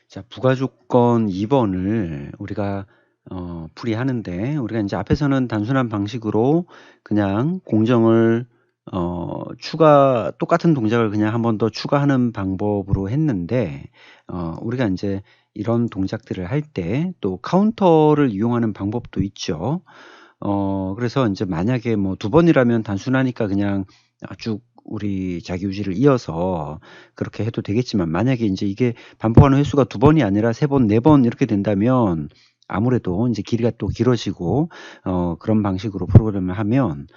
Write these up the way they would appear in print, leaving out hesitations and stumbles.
자, 부가조건 2번을 우리가 풀이하는데, 우리가 이제 앞에서는 단순한 방식으로 그냥 공정을 똑같은 동작을 그냥 한 번 더 추가하는 방법으로 했는데, 우리가 이제 이런 동작들을 할 때 또 카운터를 이용하는 방법도 있죠. 그래서 이제 만약에 뭐 2번이라면 단순하니까 그냥 쭉 우리 자기유지를 이어서 그렇게 해도 되겠지만, 만약에 이제 이게 반복하는 횟수가 2번이 아니라 3번, 4번 이렇게 된다면 아무래도 이제 길이가 또 길어지고 그런 방식으로 프로그램을 하면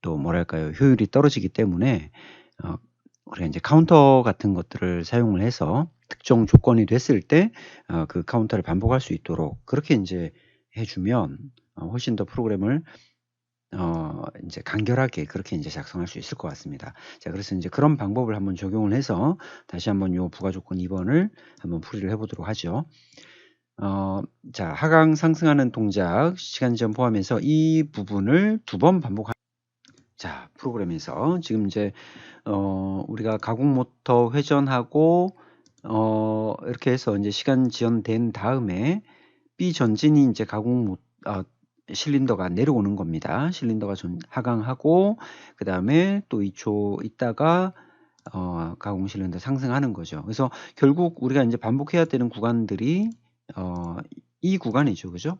또 뭐랄까요, 효율이 떨어지기 때문에 우리가 이제 카운터 같은 것들을 사용을 해서 특정 조건이 됐을 때 그 카운터를 반복할 수 있도록 그렇게 이제 해주면 훨씬 더 프로그램을 이제 간결하게 그렇게 이제 작성할 수 있을 것 같습니다. 자, 그래서 이제 그런 방법을 한번 적용을 해서 다시 한번 요 부가조건 2번을 한번 풀이를 해보도록 하죠. 자, 하강 상승하는 동작 시간 지연 포함해서 이 부분을 2번 반복하는. 자, 프로그램에서 지금 이제 우리가 가공 모터 회전하고 이렇게 해서 이제 시간 지연된 다음에 B 전진이 이제 실린더가 내려오는 겁니다. 실린더가 하강하고 그 다음에 또 2초 있다가 가공 실린더 상승하는 거죠. 그래서 결국 우리가 이제 반복해야 되는 구간들이 이 구간이죠, 그죠?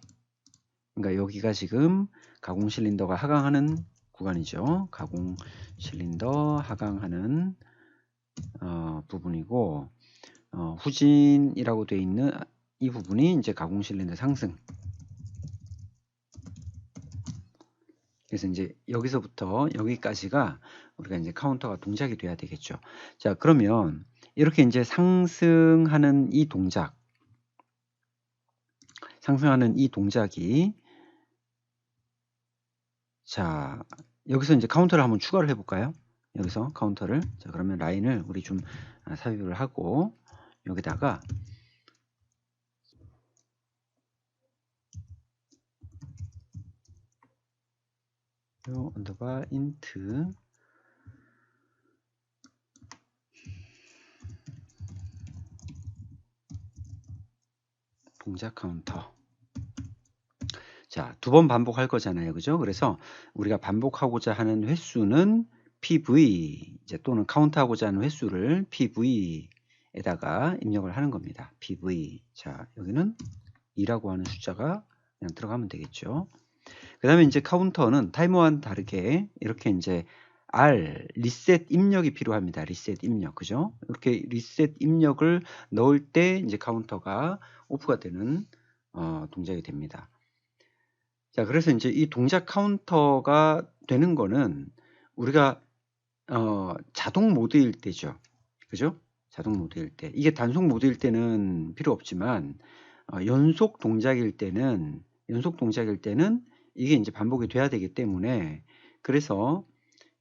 그러니까 여기가 지금 가공 실린더가 하강하는 구간이죠. 가공 실린더 하강하는 부분이고, 후진이라고 되어 있는 이 부분이 이제 가공 실린더 상승. 그래서 이제 여기서부터 여기까지가 우리가 이제 카운터가 동작이 돼야 되겠죠. 자, 그러면 이렇게 이제 상승하는 이 동작이, 자, 여기서 이제 카운터를 한번 추가를 해볼까요? 여기서 카운터를. 자, 그러면 라인을 우리 좀 삽입을 하고 여기다가 요 언더바 인트 동작 카운터. 자, 2번 반복할 거잖아요, 그죠? 그래서 우리가 반복하고자 하는 횟수는 PV, 이제 또는 카운트하고자 하는 횟수를 PV에다가 입력을 하는 겁니다. PV. 자, 여기는 2라고 하는 숫자가 그냥 들어가면 되겠죠. 그 다음에 이제 카운터는 타이머와는 다르게 이렇게 이제 리셋 입력이 필요합니다. 리셋 입력, 그죠? 이렇게 리셋 입력을 넣을 때 이제 카운터가 오프가 되는 동작이 됩니다. 자, 그래서 이제 이 동작 카운터가 되는 거는 우리가 자동 모드일 때죠. 그죠? 자동 모드일 때. 이게 단속 모드일 때는 필요 없지만 연속 동작일 때는 이게 이제 반복이 돼야 되기 때문에, 그래서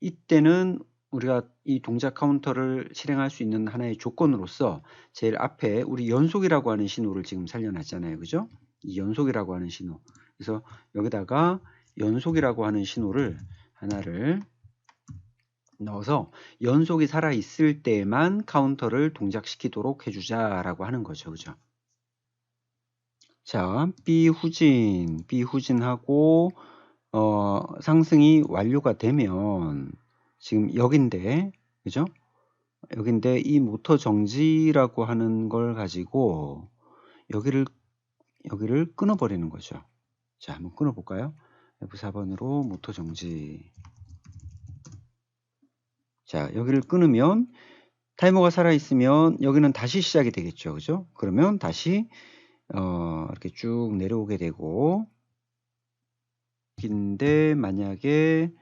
이때는 우리가 이 동작 카운터를 실행할 수 있는 하나의 조건으로서 제일 앞에 우리 연속이라고 하는 신호를 지금 살려놨잖아요. 그죠? 이 연속이라고 하는 신호. 그래서 여기다가 연속이라고 하는 신호를 하나를 넣어서 연속이 살아 있을 때만 카운터를 동작시키도록 해주자라고 하는 거죠. 그죠? 자, B 후진하고 상승이 완료가 되면 지금 여긴데, 그죠? 여긴데 이 모터 정지라고 하는 걸 가지고 여기를 끊어버리는 거죠. 자, 한번 끊어볼까요? F4번으로 모터 정지. 자, 여기를 끊으면 타이머가 살아있으면 여기는 다시 시작이 되겠죠. 그죠? 그러면 다시 이렇게 쭉 내려오게 되고, 근데 만약에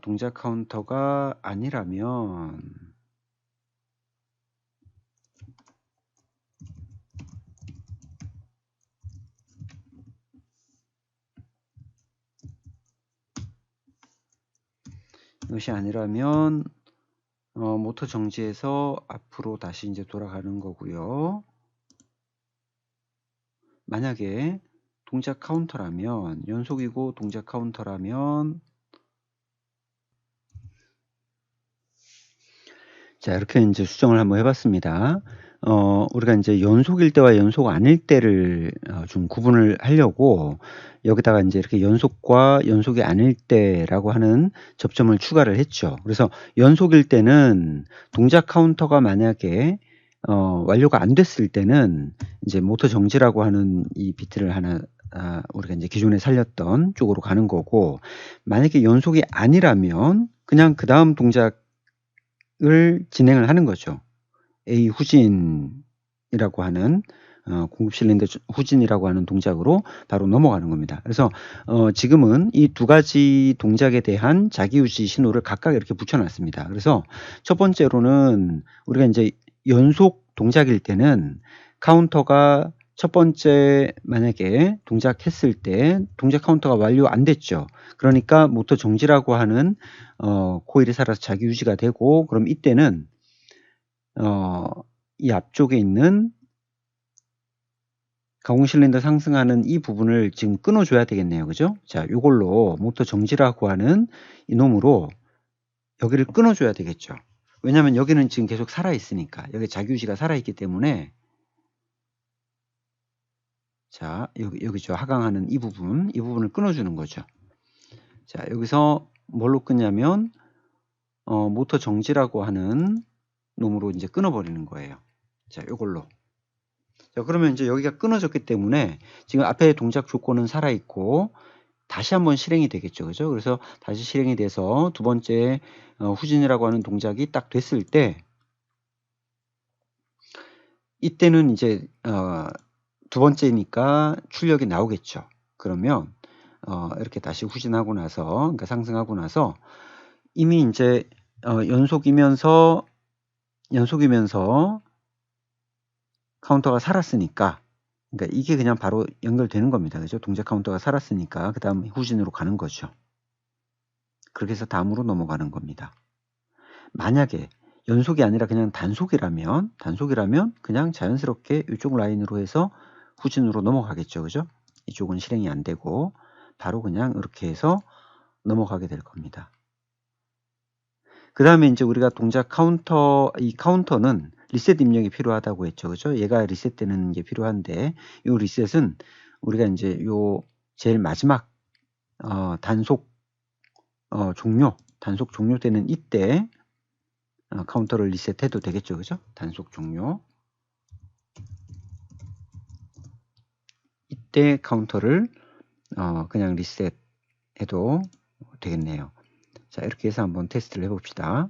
동작 카운터가 아니라면 이것이 아니라면 모터 정지해서 앞으로 다시 이제 돌아가는 거고요. 만약에 동작 카운터라면, 연속이고 동작 카운터라면, 자, 이렇게 이제 수정을 한번 해봤습니다. 우리가 이제 연속일 때와 연속 아닐 때를 좀 구분을 하려고 여기다가 이제 이렇게 연속과 연속이 아닐 때라고 하는 접점을 추가를 했죠. 그래서 연속일 때는 동작 카운터가 만약에 완료가 안 됐을 때는 이제 모터 정지라고 하는 이 비트를 하나 우리가 이제 기존에 살렸던 쪽으로 가는 거고, 만약에 연속이 아니라면 그냥 그 다음 동작을 진행을 하는 거죠. A 후진이라고 하는 공급 실린더 후진이라고 하는 동작으로 바로 넘어가는 겁니다. 그래서 지금은 이 두 가지 동작에 대한 자기유지 신호를 각각 이렇게 붙여놨습니다. 그래서 첫 번째로는 우리가 이제 연속 동작일 때는 카운터가 첫 번째 만약에 동작했을 때 동작 카운터가 완료 안 됐죠. 그러니까 모터 정지라고 하는 코일이 살아서 자기유지가 되고, 그럼 이때는 이 앞쪽에 있는 가공 실린더 상승하는 이 부분을 지금 끊어줘야 되겠네요. 그죠? 자, 요걸로 모터 정지라고 하는 이놈으로 여기를 끊어줘야 되겠죠. 왜냐면 여기는 지금 계속 살아있으니까. 여기 자기유지가 살아있기 때문에. 자, 여기죠. 하강하는 이 부분을 끊어주는 거죠. 자, 여기서 뭘로 끊냐면, 모터 정지라고 하는 놈으로 이제 끊어버리는 거예요. 자, 요걸로. 자, 그러면 이제 여기가 끊어졌기 때문에 지금 앞에 동작 조건은 살아있고 다시 한번 실행이 되겠죠. 그죠? 그래서 다시 실행이 돼서 두 번째 후진이라고 하는 동작이 딱 됐을 때, 이때는 이제 두 번째니까 출력이 나오겠죠. 그러면 이렇게 다시 후진하고 나서, 그러니까 상승하고 나서 이미 이제 연속이면서 카운터가 살았으니까, 그러니까 이게 그냥 바로 연결되는 겁니다. 그죠? 동작 카운터가 살았으니까 그 다음 후진으로 가는 거죠. 그렇게 해서 다음으로 넘어가는 겁니다. 만약에 연속이 아니라 그냥 단속이라면 그냥 자연스럽게 이쪽 라인으로 해서 후진으로 넘어가겠죠. 그죠? 이쪽은 실행이 안 되고 바로 그냥 이렇게 해서 넘어가게 될 겁니다. 그 다음에 이제 우리가 동작 이 카운터는 리셋 입력이 필요하다고 했죠. 그죠? 얘가 리셋되는 게 필요한데, 이 리셋은 우리가 이제 요 제일 마지막 단속 종료되는 이때 카운터를 리셋해도 되겠죠. 그죠? 단속 종료. 이때 카운터를 그냥 리셋해도 되겠네요. 자, 이렇게 해서 한번 테스트를 해봅시다.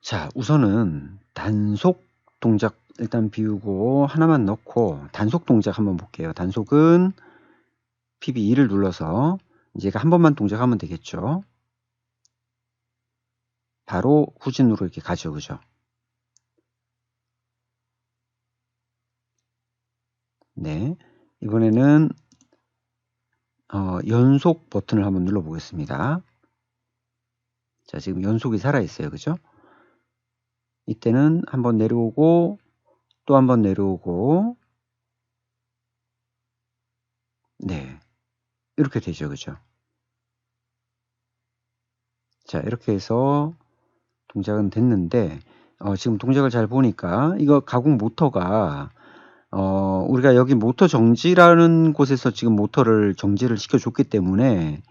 자, 우선은 단속 동작 일단 비우고 하나만 넣고 단속 동작 한번 볼게요. 단속은 PB2를 눌러서 이제 한 번만 동작하면 되겠죠. 바로 후진으로 이렇게 가죠. 그죠? 네. 이번에는 연속 버튼을 한번 눌러 보겠습니다. 자, 지금 연속이 살아있어요. 그죠? 이때는 한번 내려오고 또 한번 내려오고, 네, 이렇게 되죠. 그죠? 자, 이렇게 해서 동작은 됐는데 지금 동작을 잘 보니까 이거 가공 모터가 우리가 여기 모터 정지라는 곳에서 지금 모터를 정지를 시켜줬기 때문에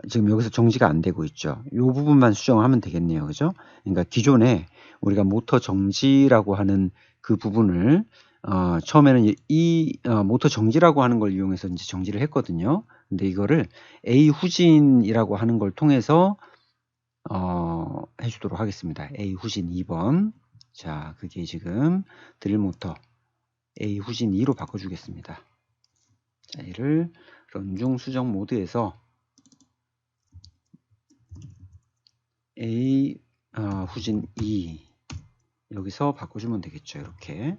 지금 여기서 정지가 안 되고 있죠. 이 부분만 수정하면 되겠네요. 그죠? 그러니까 기존에 우리가 모터 정지라고 하는 그 부분을 처음에는 이 모터 정지라고 하는 걸 이용해서 이제 정지를 했거든요. 근데 이거를 A 후진이라고 하는 걸 통해서 해주도록 하겠습니다. A 후진 2번. 자, 그게 지금 드릴 모터 A 후진 2로 바꿔주겠습니다. 자, 얘를 런중 수정 모드에서 A 후진 2 여기서 바꿔주면 되겠죠. 이렇게.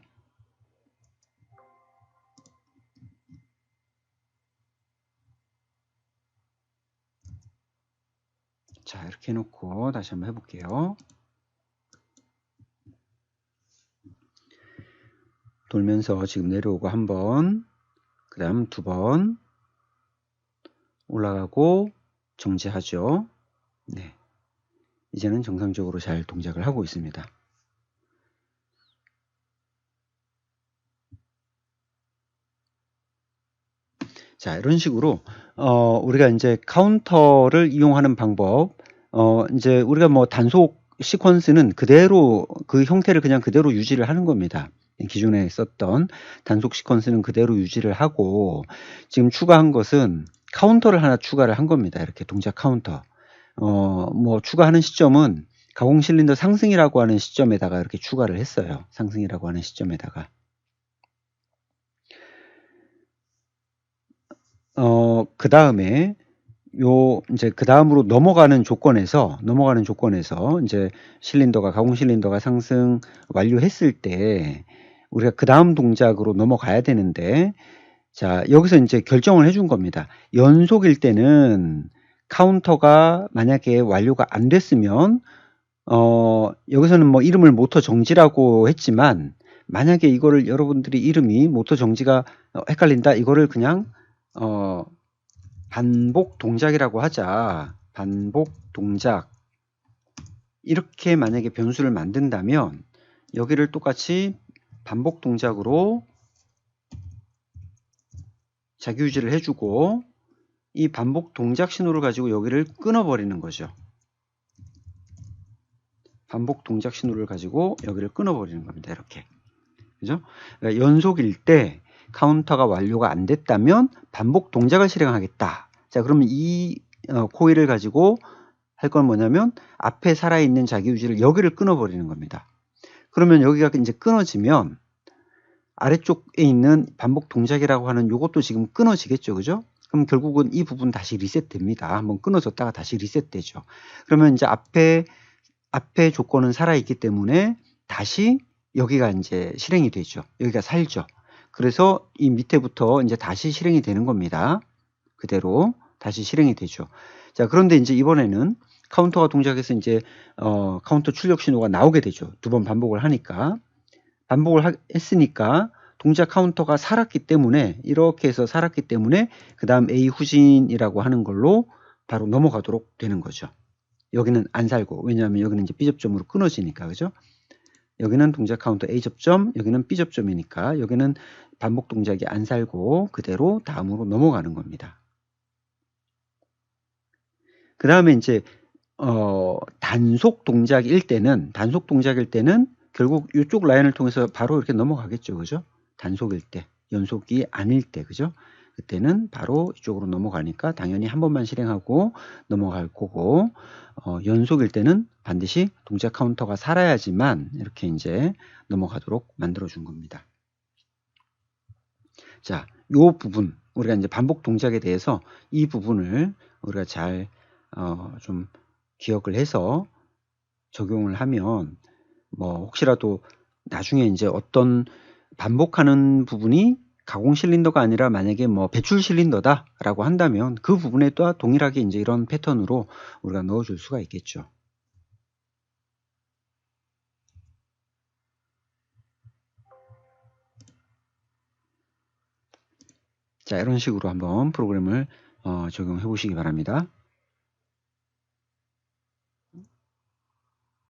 자, 이렇게 해놓고 다시 한번 해볼게요. 돌면서 지금 내려오고 한 번, 그 다음 두 번 올라가고 정지하죠. 네, 이제는 정상적으로 잘 동작을 하고 있습니다. 자, 이런 식으로 우리가 이제 카운터를 이용하는 방법, 이제 우리가 뭐 단속 시퀀스는 그대로 그 형태를 그냥 그대로 유지를 하는 겁니다. 기존에 썼던 단속 시퀀스는 그대로 유지를 하고, 지금 추가한 것은 카운터를 하나 추가를 한 겁니다. 이렇게 동작 카운터. 뭐 추가하는 시점은 가공 실린더 상승이라고 하는 시점에다가 이렇게 추가를 했어요. 상승이라고 하는 시점에다가. 그 다음에 이제 그 다음으로 넘어가는 조건에서 이제 가공 실린더가 상승 완료했을 때 우리가 그 다음 동작으로 넘어가야 되는데, 자, 여기서 이제 결정을 해준 겁니다. 연속일 때는 카운터가 만약에 완료가 안 됐으면, 여기서는 뭐 이름을 모터 정지라고 했지만, 만약에 이거를 여러분들이 이름이 모터 정지가 헷갈린다, 이거를 그냥 반복 동작이라고 하자. 반복 동작. 이렇게 만약에 변수를 만든다면 여기를 똑같이 반복 동작으로 자기유지를 해주고, 이 반복 동작 신호를 가지고 여기를 끊어버리는 거죠. 반복 동작 신호를 가지고 여기를 끊어버리는 겁니다. 이렇게. 그죠? 그러니까 연속일 때 카운터가 완료가 안 됐다면 반복 동작을 실행하겠다. 자, 그러면 이 코일을 가지고 할 건 뭐냐면 앞에 살아있는 자기유지를 여기를 끊어버리는 겁니다. 그러면 여기가 이제 끊어지면 아래쪽에 있는 반복 동작이라고 하는 요것도 지금 끊어지겠죠. 그죠? 그럼 결국은 이 부분 다시 리셋됩니다. 한번 끊어졌다가 다시 리셋되죠. 그러면 이제 앞에 조건은 살아있기 때문에 다시 여기가 이제 실행이 되죠. 여기가 살죠. 그래서 이 밑에부터 이제 다시 실행이 되는 겁니다. 그대로 다시 실행이 되죠. 자, 그런데 이제 이번에는 카운터가 동작해서 이제 카운터 출력 신호가 나오게 되죠. 두 번 반복을 하니까. 했으니까 동작 카운터가 살았기 때문에, 이렇게 해서 살았기 때문에 그 다음 A 후진이라고 하는 걸로 바로 넘어가도록 되는 거죠. 여기는 안 살고, 왜냐하면 여기는 이제 B 접점으로 끊어지니까. 그죠? 여기는 동작 카운터 A 접점, 여기는 B 접점이니까 여기는 반복 동작이 안 살고 그대로 다음으로 넘어가는 겁니다. 그 다음에 이제 단속 동작일 때는 결국 이쪽 라인을 통해서 바로 이렇게 넘어가겠죠. 그죠? 단속일 때, 연속이 아닐 때, 그죠? 그때는 바로 이쪽으로 넘어가니까 당연히 한 번만 실행하고 넘어갈 거고, 연속일 때는 반드시 동작 카운터가 살아야지만 이렇게 이제 넘어가도록 만들어 준 겁니다. 자, 요 부분, 우리가 이제 반복 동작에 대해서 이 부분을 우리가 잘 좀 기억을 해서 적용을 하면, 뭐 혹시라도 나중에 이제 어떤 반복하는 부분이 가공 실린더가 아니라 만약에 뭐 배출 실린더다라고 한다면 그 부분에 또 동일하게 이제 이런 패턴으로 우리가 넣어줄 수가 있겠죠. 자, 이런 식으로 한번 프로그램을 적용해 보시기 바랍니다.